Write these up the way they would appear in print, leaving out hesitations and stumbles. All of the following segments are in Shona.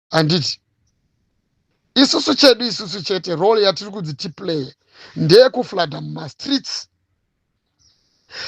handiti isusu chedu isusu chete role yatiri kudzi tiplay ndeyekufladha mumastreets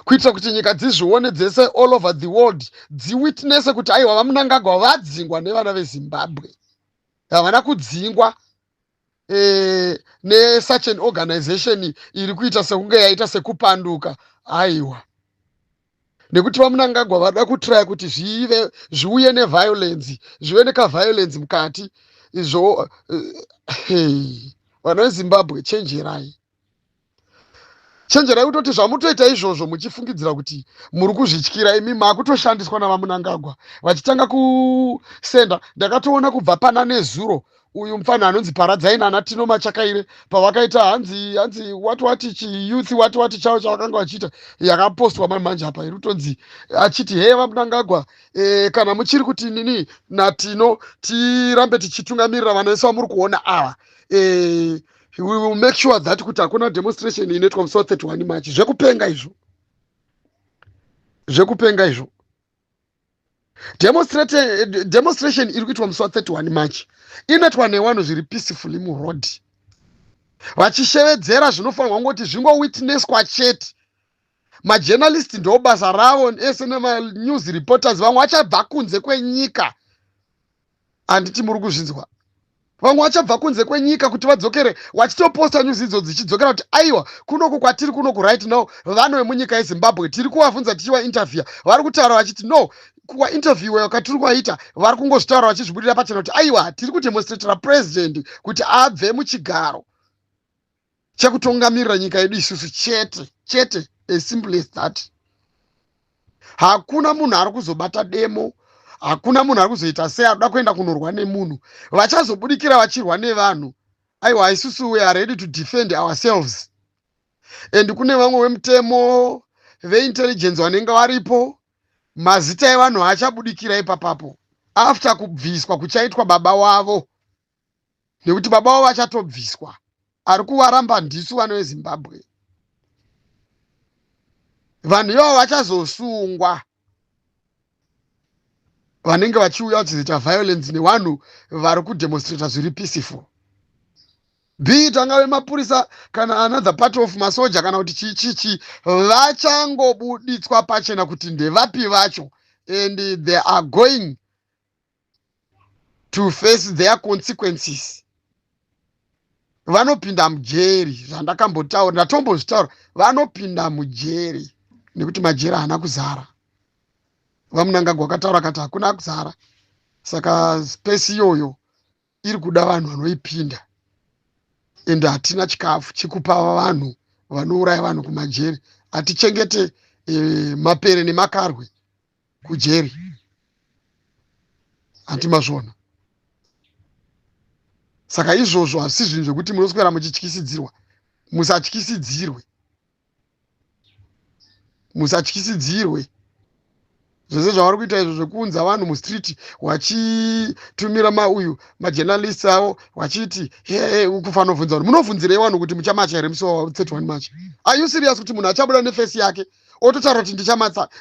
kuitira kuti nyika dzizvione dzese all over the world dziwitnese kuti aiwa vaMnangagwa vadzingwa nevana veZimbabwe, havana kudzingwa nesuch an organization iri kuita sekunge yaita sekupanduka. Aiwa, nekuti vaMnangagwa vada kutraya kuti zviuye neviolence, zvive nekaviolence mukati izvo. Vana veZimbabwe, chenjerai kutoti zvamutoita izvozvo muchifungidzira kuti muri kuzvityira, imi makutoshandiswa navaMnangagwa vachitanga kusenda. Ndakatoona kubva pana nezuro uyu mufana anonzi Paradzai naNatino Machakaire pavakaita hanzi wati chiyouth wati chavo chavakanga vachiita, yakapostwa manje apa iri kutonzi achiti hei vaMnangagwa, kana muchiri kuti nini Natino tirambe tichitungamirira vana vese vamuri kuona ava, we will make sure that kuti hakuna demonstration inoitwa musi wa31 March. Zvekupenga izvo demonstration iri kuitwa musi wa31 March inoitwa nevanhu zviri peacefully muroad, vachishevedzera zvinofanirwa ngoti zvingowitnesswa chete. Majournalist ndo basa ravo ese nemanews reporters, vamwe vachabva kunze kwenyika, handiti muri kuzvinzwa, vamwe vachabva kunze kwenyika kuti vadzokere vachitoposta news idzo dzichidzokera kuti aiwa kunoku kwatiri kunoku right now vanhu vemunyika yeZimbabwe tiri kuvabvunza tichiva interview, vari kutaura vachiti no, kuva interview yakatiri kuvaita vari kungozvitaura vachizvibudira pachena kuti aiwa tiri kudemonstratera president kuti abve muchigaro chekutungamirira nyika yedu isusu chete, as simple as that. Hakuna munhu ari kuzobata demo, hakuna munhu ari kuzoita sei akuda kuenda kunorwa nemunhu, vachazobudikira vachirwa nevanhu. Aiwa, isusu we are ready to defend ourselves. And kune vamwe vemutemo veintelligence vanenge varipo, mazita evanhu haachabudikira ipapapo after kubviswa kuchaitwa baba wavo, nekuti baba wavo vachatobviswa. Ari kuvaramba ndisu vana veZimbabwe. Vanhu ivavo vachazosungwa, vanenge vachiuya vachizoita violence nevanhu vari kudemonstrata zviri peaceful, be it angave mapurisa kana another part of masoja kana kuti chichi, vachangobuditswa pachena kuti ndevapi vacho, and they are going to face their consequences. Vanopinda mujeri, zvandakambotaura, ndatombozvitaura, vanopinda mujeri nekuti majeri haana kuzara. VaMnangagwa vakataura kati hakuna kuzara, saka space iyoyo iri kuda vanhu vanoipinda, ende hatina chikafu chekupa vanhu vanouraya vanhu kumajeri. Hatichengete mapere nemakarwe kujeri, hatimazvona. Saka izvozvo hazisi zvinhu zvekuti munoswera muchityisidzirwa. Musatyisidzirwe. Zvese zvavari kuita izvo zvekuunza vanhu mustreet vachitumira majournalists avo vachiti kufanira kubvunza vanhu, munobvunzirei vanhu kuti muchamacha here musi wa31 March? Are you serious kuti munhu achabuda nefesi yake ototaura kuti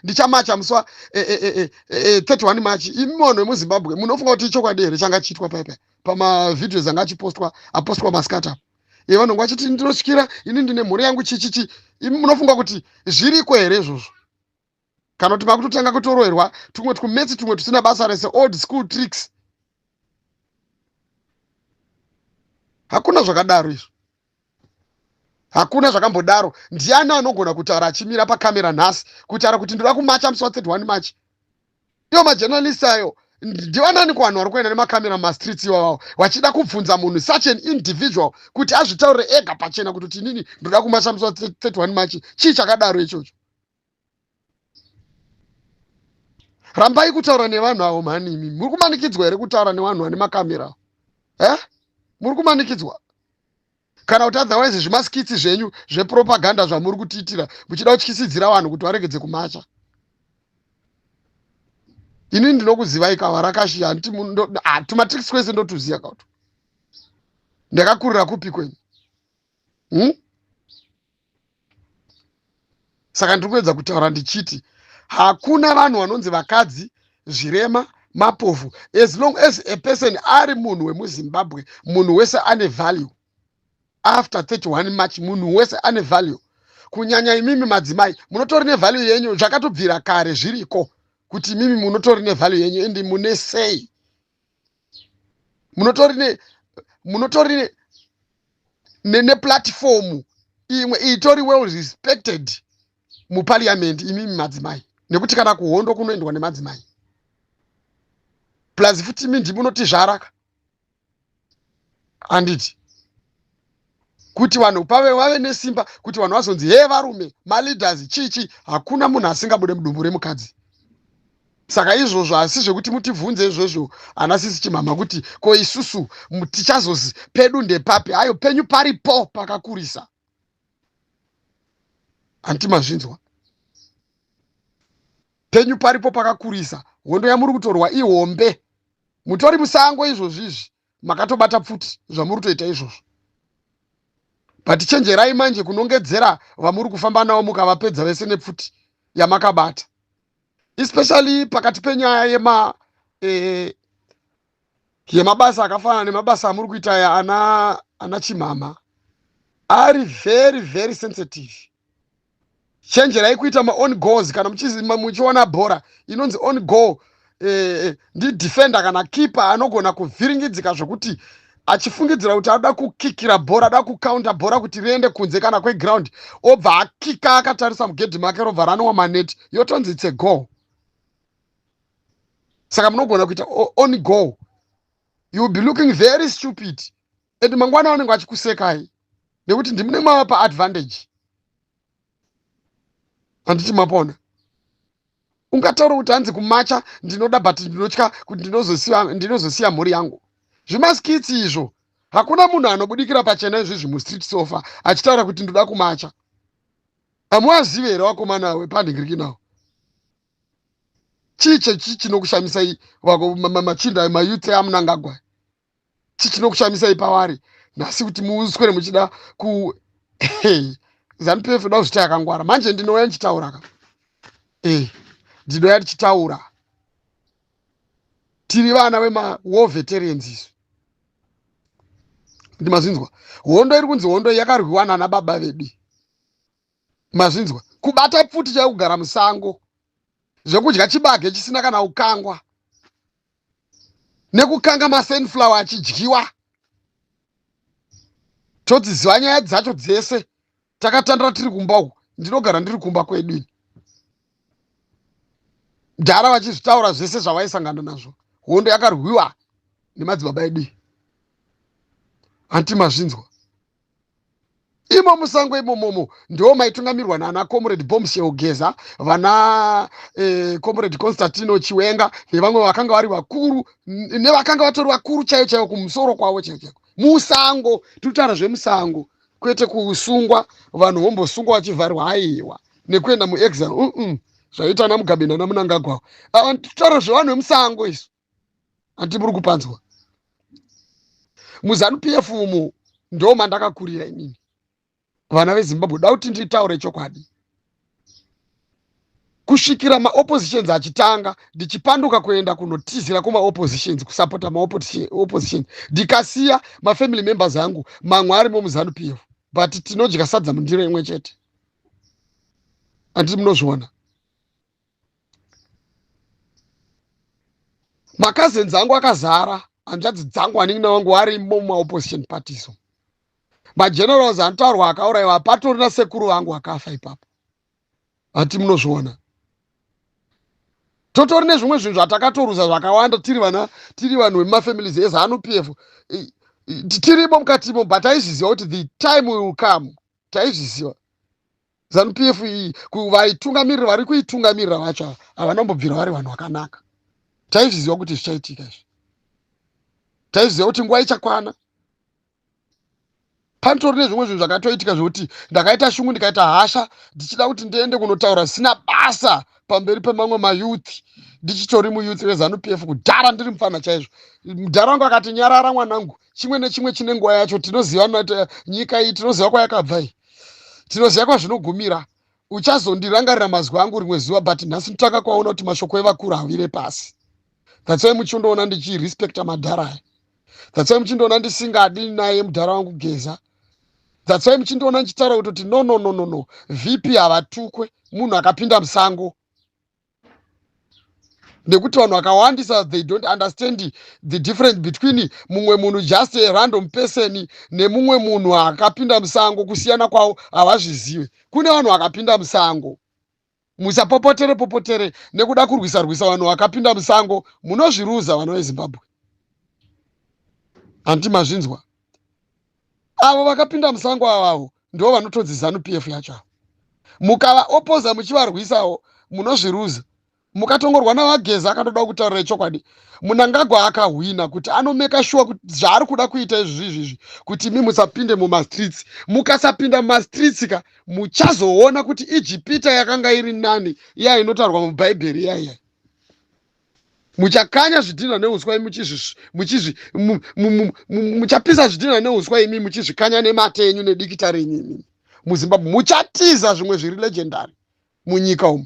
ndichamacha musi wa31 March? Imi vanhu vemuZimbabwe munofunga kuti ichokwadi here changa chiitwa paipai pamavidhios anga apostwa maskata vanhu vachiti ndinotyira, ini ndine mhuri yangu chichichi. Imi munofunga kuti zviriko here izvozvo? Kana kuti makutotanga kutoroherwa tumwe tukumetsi tumwe tusina basa rese, old school tricks? Hakuna zvakadaro izvo, hakuna zvakambodaro. Ndiani anogona kutaura achimira pakamera nhasi kutaura kuti ndoda kumacha musi wa31 March? Iwo majournalist ayo ndivanani kuvanhu vari kuenda nemakamera mumastreets ivavo vachida kubvunza munhu such an individual kuti azvitaurire ega pachena kuti nini ndoda kumacha musi wa31 March? Chii chakadaro ichocho? Rambai kutaura nevanhu avo mani. Imi muri kumanikidzwa here kutaura nevanhu vane makamera? Muri kumanikidzwa? Kana kuti otherwise zvimaskitsi zvenyu zvepropaganda zvamuri kutiitira muchida kutyisidzira vanhu kuti varegedze kumacha? Ini ndinokuzivai kava rakashiya, tumatricks kwese ndotuziya kauto. Ndakakurira kupi kwenyu? Saka ndiri kuedza kutaura ndichiti hakuna vanhu vanonzi vakadzi, zvirema, mapofu. As long as a person ari munhu wemuZimbabwe, munhu wese ane value. After 31 March, munhu wese ane value. Kunyanya imimi madzimai, munotori nevalue yenyu, zvakatobvira kare zviriko. Kuti imimi munotori nevalue yenyu, indi mune sei. Munotori ne platform imwe itori well respected muparliament imimi madzimai. Nekuti kana kuhondo kunoendwa nemadzimai. Plus futi imi ndimunoti zvaraka. Anditi. Kuti vanhu vave nesimba, kuti vanhu vazonzi he varume, maleaders chichi, hakuna munhu asingabude mudumbu remukadzi. Saka izvozvo asi zvekuti mutivhunze izvozvo ana sisi chimama kuti ko isusu tichazozi pedu ndepapi, hayo penyu paripo pakakurisa. Antimazvinzwa. Penyu paripo pakakurisa. Hondo yamuri kutorwa ihombe. Mutori musango izvozvizvi, makatobata pfuti zvamuri kutoita izvozvo. But chenjerai manje kunongedzera vamuri kufamba navo mukavapedza vese nepfuti yamakabata. Especially pakati penyaya yemabasa akafanana nemabasa amuri kuita ya ana chimama. Ari very very sensitive. Chenjerai kuita ma-on goals kana muchiona bhora inonzi on goal. Ndi defender kana keeper anogona kuvhiringidzika zvokuti achifungidzira kuti ada kukikira bhora, ada kukaunta bhora kuti riende kunze kana kweground, obva akika akatarisa mugedhi make robva ranwa maneti, yotonzi it's a goal. Saka munogona kuita on goal. You will be looking very stupid. And mangwana wanenge achikusekai. Nekuti ndimune mava pa advantage. Anditi mapona. Ungataura kuti hanzi kumacha ndinoda but ndinotya kuti ndinozosiya mhuri yangu. Zvimaskitsi izvo. Hakuna munhu anobudikira pachena izvizvi mustreet sofa achitaura kuti ndoda kumacha. Amuwazive here wakomana wepandingiriki nawo. Chiche chinokushamisai machinda mayouth amunangagwa. Chinokushamisai pavari. Nasi kuti muswere muchida ku ZANU-PF da kuzvita yakangwara. Manje ndinoya ndichitaura ka. Ndinoya ndichitaura. Tiri vana war veterans isu. Ndimazvinzwa. Hondo iri kunzi hondo yakarwiwa nana baba vedu. Mazvinzwa. Kubata pfuti chaikugara musango. Zvekudya chibage chisina kana ukangwa. Nekukanga masunflower achidyiwa. Todziziva nyaya dzacho dzese. Takatandara tiri kumba uku. Ndinogara ndiri kumba kwedu. Ndara vachizvitaura zvese zvavaisangana nazvo. Hondo yakarwiwa nemadzibaba edu. Antimazvinzwa. Imo musango imomomo ndo maitungamirwa nana Comrade Bombshell Geza, vana Comrade Constantino Chiwenga, nevamwe vakanga vari vakuru, nevakanga vatori vakuru chaiyo chaiyo kumusoro kwavo chaiyo. Musango, tutara zvemusango, kwete kusungwa, vanhu vombosungwa vachivharwa haiwa, nekuenda muexile. Zvaita ana Mugabe nana Mnangagwa. Tutara zvevanhu vemusango isu. Antimuri kupanzwa. MuZANU-PF umu ndo mandakakurira inini. Vana veZimbabwe da kuti nditaure chokwadi. Kusvikira ma-oppositions achitanga, ndichipanduka kuenda kunotizira kuma-oppositions, kusapota ma-oppositions. Ndikasiya ma-family members angu, mamwe arimo muZANU-PF. But tinodya sadza mundiro imwe chete. Anditi munozviona. Cousins angu akazara, hanzvadzi dzangu aningi wangu warimo muma-opposition parties. Magenerals anotaurwa akaurayiwa, patorina sekuru vangu akafa ipapo. Ati munozviona. Totori nezvimwe zvinhu zvatakatoruza zvakawanda tiri vanhu vemafamilies eZANU-PF. Tirimo mukatimo, but taizviziva kuti the time will come. Taizviziva. ZANU-PF vaitungamirira vari kuitungamirira vacho havanambobvira vari vanhu vakanaka. Taizviziva kuti zvichaitika izvi. Taizviziva kuti nguva ichakwana. Pantori nezvimwe zvinhu zvakatoitika zvokuti ndakaita shungu ndikaita hasha ndichida kuti ndiende kunotaura sina basa pamberi pemamwe mayouth, ndichitori muyouth weZANU-PF kudhara ndiri mufana chaizvo. Mudhara wangu akati nyarara mwanangu, chimwe nechimwe chine nguva yacho, tinoziva nyika iyi, tinoziva kwayakabva iyi, tinoziva kwazvinogumira. Uchazondirangarira mazwi angu rimwe zuva, but nhasi ndotaka kwaona kuti mashoko evakuru havire pasi. That's why muchindoona ndichirespecta madhara aya. That's why muchindoona ndisingadi naye mudhara wangu kugeza. That's why muchindoona ndichitaura kuti no. VP havatukwe munhu akapinda musango. Nekuti vanhu vakawandisa they don't understand the difference between mumwe munhu just a random person nemumwe munhu akapinda musango. Kusiyana kwavo havazvizive. Kune vanhu vakapinda musango. Musapopotere nekuda kurwisa vanhu vakapinda musango. Munozviruza vanhu veZimbabwe. Handiti mazvinzwa. Avo vakapinda musango avavo ndo vanotodzi ZANU-PF yacho. Mukava opoza muchivarwisawo munozviruza. Mukatongorwa navageza akatoda kutaurira chokwadi. Munangagwa akahwina kuti anomeka sure kuti zvaari kuda kuita izvi kuti imi musapinde mumastreets. Mukasapinda mumastreets ka muchazoona kuti Ijipita yakanga iri nani iya inotaurwa mubhaibheri iya. Muchakanya zvidhina neuswa imi muchapisa zvidhina neuswa imi muchizvikanya nemate enyu nedikita renyu. MuZimbabwe muchatiza zvimwe zviri legendary munyika umu.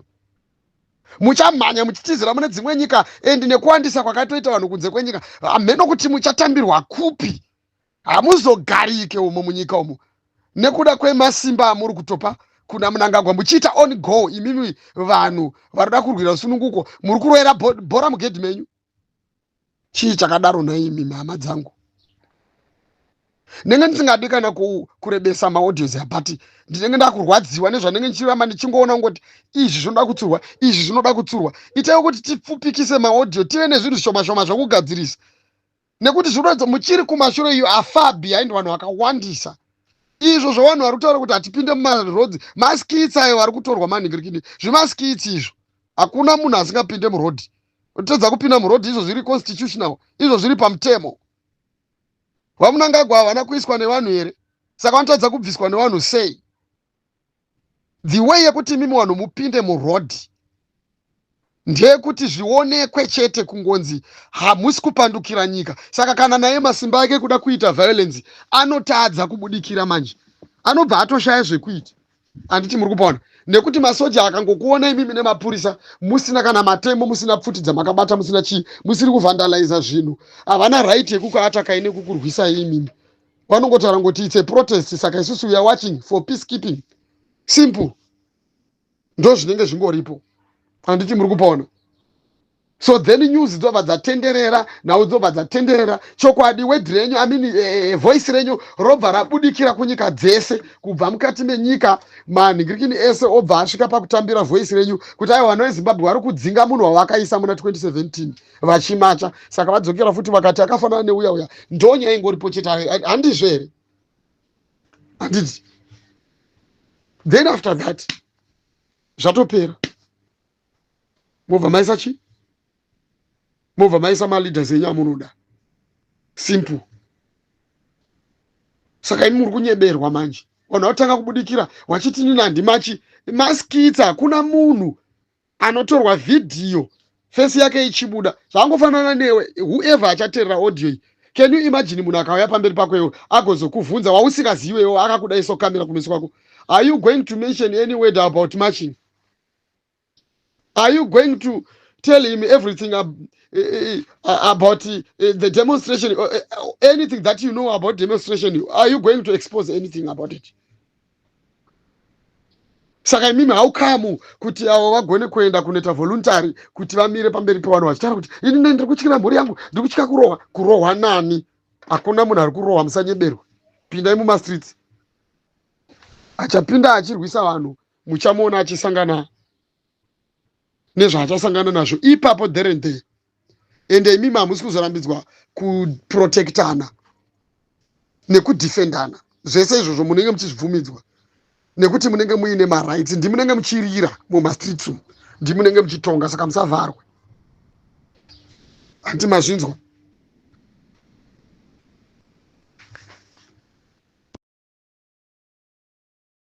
Muchamhanya muchitizira mune dzimwe nyika endi nekuwandisa kwakatoita vanhu kunze kwenyika. Hameno kuti muchatambirwa kupi. Hamuzogarike umo munyika umu. Nekuda kwemasimba amuri kutopa kuna Mnangagwa muchiita on go imimi vanhu varida kurwira sununguko muri kurwera bhora mugedhi menyu. Chii chakadaro naimi hama dzangu. Ndenge ndisingadi kana kurebesa maaudios apati ndinenge ndakurwadziwa nezvanenge ndichiramba ndichingoona ngoti izvi zvinoda kutsurwa, izvi zvinoda kutsurwa. Itai kuti tipfupikise maaudio tive nezvinhu zvishoma zvokugadzirisa. Nekuti zvinoita muchiri kumashure iyo afar behind vanhu vakawandisa. Izvo zvavanhu vari kutaura kuti hatipinde mumarodzi, maskits ayo vari kutorwa manhingirikini. Zvimaskits izvo. Hakuna munhu asingapinde murodhi. Utedza kupinda murodhi izvo zviri constitutional, izvo zviri pamutemo. Vamunangagwa havana kuiswa nevanhu here? Saka vanotadza kubviswa nevanhu sei? The way yekuti mimi vanhu mupinde murodhi ndeyekuti zvionekwe chete kungonzi hamusi kupandukira nyika. Saka kana naye masimba ake kuda kuita violence anotadza kubudikira manje. Anobva atoshaya zvekuita. Handiti muri kupaona. Nekuti masoja akangokuona imimi nemapurisa musina kana matemo, musina pfuti dzamakabata, musina chii, musiri kuvandaliza zvinhu. Havana right yekukuataka ine kukurwisa imimi. Vanongotaura ngoti it's a protest, saka isusu we are watching for peacekeeping. Simple. Ndo zvinenge zvingoripo. Handiti muri kupaona. So then news dzobva dzatenderera, nhau dzobva dzatenderera, chokwadi wedhi renyu, voice renyu robva rabudikira kunyika dzese, kubva mukati menyika, manhingirikini ese obva asvika pakutambira voice renyu, kuti aiwa vanhu veZimbabwe vari kudzinga munhu wavakaisa muna 2017 vachimacha. Saka vadzokera futi vakati akafanana neuya ndonyaya ingoripo chete. Handizvo here? Handiti. Then after that zvatopera. Mobva maisa chii? Mobva maisa maleaders enyu amunoda. Simple. Saka imi muri kunyeberwa manje. Vanhu vatanga kubudikira wachiti nini handimachi. Maskits hakuna munhu anotorwa vhidhiyo fesi yake ichibuda. Zvangofanana newe whoever achateerera audio iyi. Can you imagine munhu akauya pamberi pako iwe agozokuvhunza wausingazivewo akakudaiso kamera kumeso kwako. Are you going to mention any word about marching? Are you going to tell him everything about the demonstration, anything that you know about demonstration? Are you going to expose anything about it? Saka mimi haukamu kuti avo vagone kuenda kunoita voluntary kuti vamire pamberi pevanhu vachitaura kuti ini ndiri kutyira mhuri yangu, ndiri kutya kurohwa. Kurohwa nani? Hakuna munhu ari kurohwa, musanyeberwa. Pindai mumastreets. Achapinda achirwisa vanhu muchamuona achisangana nezvaachasangana nazvo ipapo there and there. Ende imimi hamusi kuzorambidzwa kuprotectana nekudefendana. Zvese izvozvo munenge muchizvibvumidzwa nekuti munenge muine marights. Ndimunenge muchirira mumastreets umu, ndimunenge muchitonga, saka musavharwe. Handiti mazvinzwa.